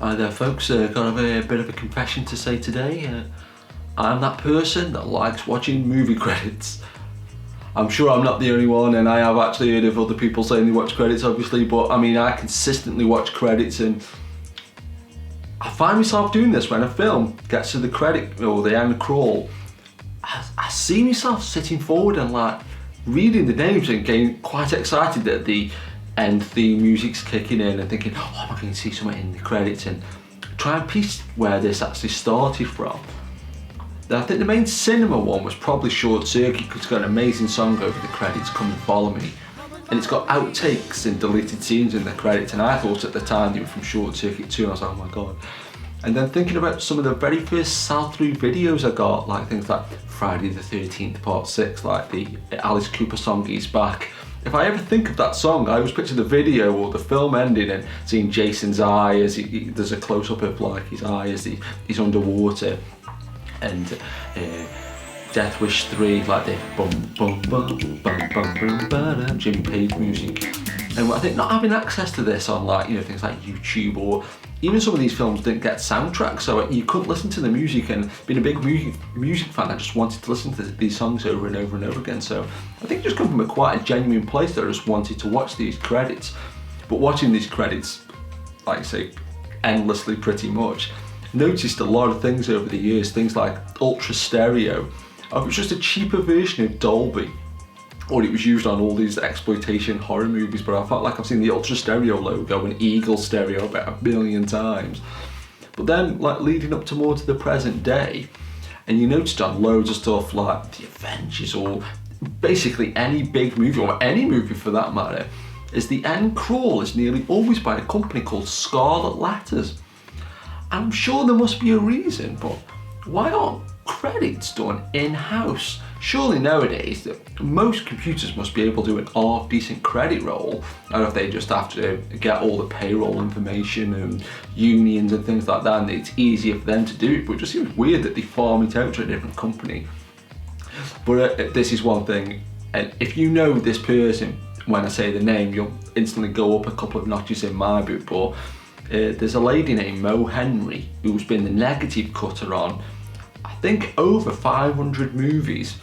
Hi there folks, got a bit of a confession to say today. I'm that person that likes watching movie credits. I'm sure I'm not the only one, and I have actually heard of other people saying they watch credits obviously, but I mean I consistently watch credits, and I find myself doing this when a film gets to the credit or the end crawl. I see myself sitting forward and like reading the names and getting quite excited at the end theme music's kicking in and thinking, oh, am I going to see something in the credits, and try and piece where this actually started from. I think the main cinema one was probably Short Circuit, because it's got an amazing song over the credits, Come and Follow Me, and it's got outtakes and deleted scenes in the credits, and I thought at the time they were from Short Circuit 2, and I was like, oh my god. And then thinking about some of the very first sell-through videos I got, like things like Friday the 13th Part 6, like the Alice Cooper song He's Back. If I ever think of that song, I always picture the video or the film ending and seeing Jason's eye as there's a close-up of like his eye as he's underwater. And Death Wish 3, like the bum bum bum bum bum bum bum Jimmy Page music. And I think not having access to this on like, you know, things like YouTube, or even some of these films didn't get soundtracks, so you couldn't listen to the music, and being a big music fan, I just wanted to listen to these songs over and over and over again. So I think it just come from quite a genuine place that I just wanted to watch these credits. But watching these credits, like I say, endlessly pretty much, noticed a lot of things over the years, things like Ultra Stereo. It was just a cheaper version of Dolby, or it was used on all these exploitation horror movies, but I felt like I've seen the Ultra Stereo logo and Eagle Stereo about 1 billion times. But then, like leading up to more to the present day, and you noticed on loads of stuff like The Avengers, or basically any big movie, or any movie for that matter, is the end crawl is nearly always by a company called Scarlet Letters. I'm sure there must be a reason, but why aren't credits done in-house? Surely nowadays most computers must be able to do an half-decent credit roll. I don't know if they just have to get all the payroll information and unions and things like that, and it's easier for them to do it, but it just seems weird that they farm it out to a different company. But this is one thing, and if you know this person, when I say the name, you'll instantly go up a couple of notches in my book, but there's a lady named Mo Henry who's been the negative cutter on, I think, over 500 movies.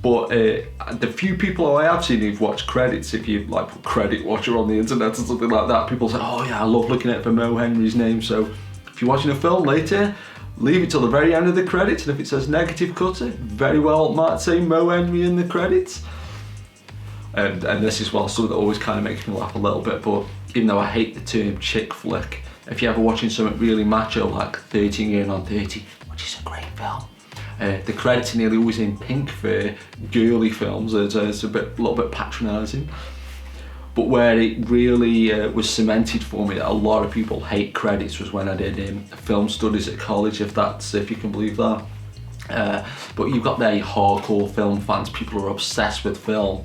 But the few people I have seen who've watched credits, if you like put credit watcher on the internet or something like that, people say, oh yeah, I love looking out for Mo Henry's name. So if you're watching a film later, leave it till the very end of the credits, and if it says negative cutter, very well might say Mo Henry in the credits. And this is something that always kind of makes me laugh a little bit, but even though I hate the term chick flick, if you're ever watching something really macho like 13 Going on 30, which is a great film, the credits are nearly always in pink for girly films. It's a little bit patronising. But where it really was cemented for me that a lot of people hate credits was when I did film studies at college, if you can believe that. But you've got there hardcore film fans, people who are obsessed with film,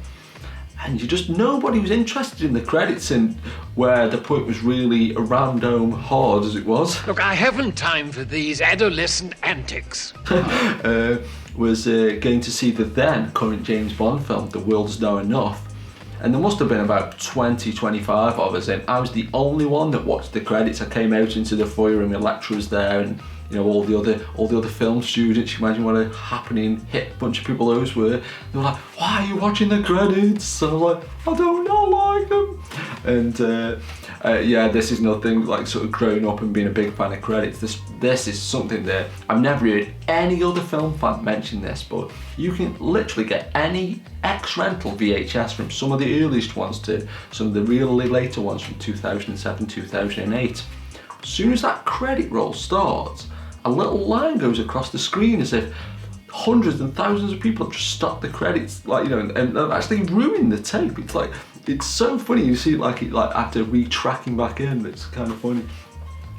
and nobody was interested in the credits, and where the point was really rammed home hard as it was. Look, I haven't time for these adolescent antics. Was going to see the then current James Bond film, The World's Know Enough, and there must have been about 20-25 of us, and I was the only one that watched the credits. I came out into the foyer and my lecturer was there, and you know, all the other film students. You imagine what a happening hit bunch of people those were. They were like, why are you watching the credits? So I was like, I do not like them. And yeah, this is nothing like sort of growing up and being a big fan of credits. This is something that I've never heard any other film fan mention this, but you can literally get any ex-rental VHS from some of the earliest ones to some of the really later ones from 2007, 2008. As soon as that credit roll starts, a little line goes across the screen as if hundreds and thousands of people have just stopped the credits, like, you know, and actually ruined the tape. It's like, it's so funny. You see it after re-tracking back in. It's kind of funny.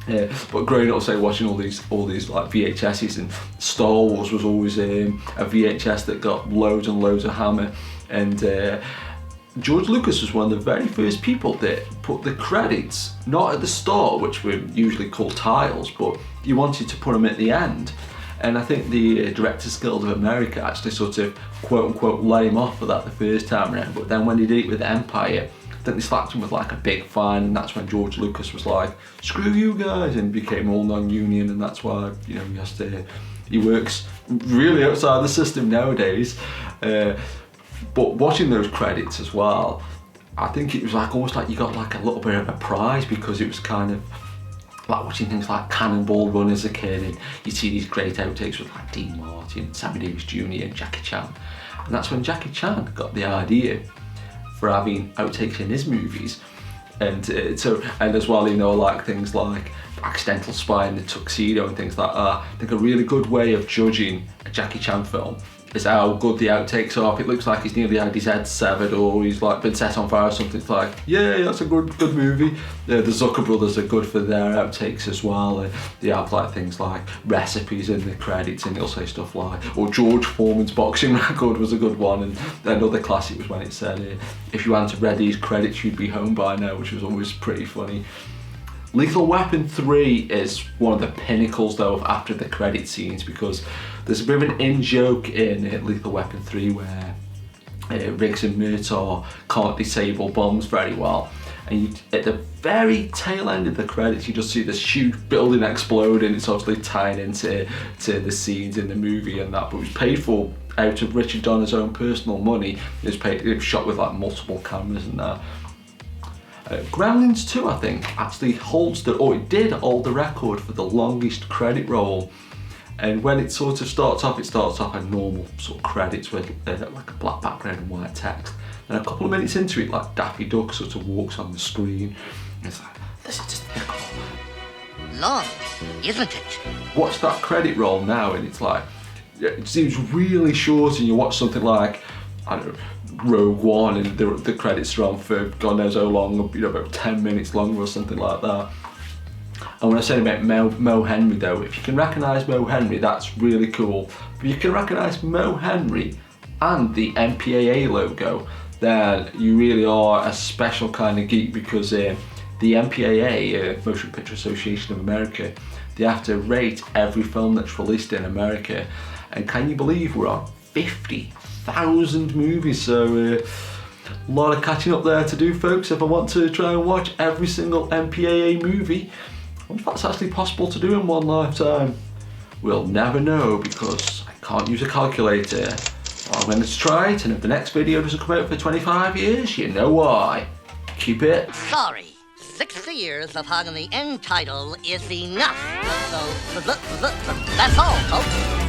Yeah, but growing up, say, watching all these like VHSs, and Star Wars was always a VHS that got loads and loads of hammer, and George Lucas was one of the very first people that put the credits not at the start, which were usually called titles, but you wanted to put them at the end. And I think the Directors Guild of America actually sort of quote unquote let him off for that the first time around, but then when he did it with Empire, think they slapped him with like a big fine, and that's when George Lucas was like, screw you guys, and became all non-union, and that's why, you know, he works really outside the system nowadays. But watching those credits as well, I think it was like almost like you got like a little bit of a prize, because it was kind of like watching things like Cannonball Run as a kid, and you see these great outtakes with like Dean Martin, Sammy Davis Jr. and Jackie Chan. And that's when Jackie Chan got the idea for having outtakes in his movies. And and as well, you know, like things like Accidental Spy in the Tuxedo and things like that. I think a really good way of judging a Jackie Chan film is how good the outtakes are. If it looks like he's nearly had his head severed, or he's like been set on fire or something, it's like, yeah, that's a good movie. The Zucker brothers are good for their outtakes as well. They have like things like recipes in the credits, and they'll say stuff like, or George Foreman's boxing record was a good one, and another classic was when it said, if you hadn't read these credits, you'd be home by now, which was always pretty funny. Lethal Weapon 3 is one of the pinnacles though of after the credit scenes, because there's a bit of an in-joke in Lethal Weapon 3 where Riggs and Murtaugh can't disable bombs very well, and at the very tail end of the credits you just see this huge building explode, and it's obviously tying into the scenes in the movie and that, but it was paid for out of Richard Donner's own personal money. It was shot with like multiple cameras and that. Gremlins 2, I think, actually it did hold the record for the longest credit roll. And when it sort of starts off a normal sort of credits with like a black background and white text. And a couple of minutes into it, like Daffy Duck sort of walks on the screen. And it's like, this is just long, isn't it? Watch that credit roll now, and it's like, it seems really short, and you watch something like, I don't know, Rogue One, and the credits are on for God knows how long, you know, about 10 minutes longer or something like that. And when I say about Mo Henry though, if you can recognise Mo Henry, that's really cool. If you can recognise Mo Henry and the MPAA logo, then you really are a special kind of geek, because the MPAA, Motion Picture Association of America, they have to rate every film that's released in America. And can you believe we're on 50,000 movies? So a lot of catching up there to do, folks, if I want to try and watch every single MPAA movie. I wonder if that's actually possible to do in one lifetime. We'll never know, because I can't use a calculator. I'm going to try it, and if the next video doesn't come out for 25 years, you know why. Keep it. Sorry, 60 years of hugging the end title is enough. So, that's all, folks.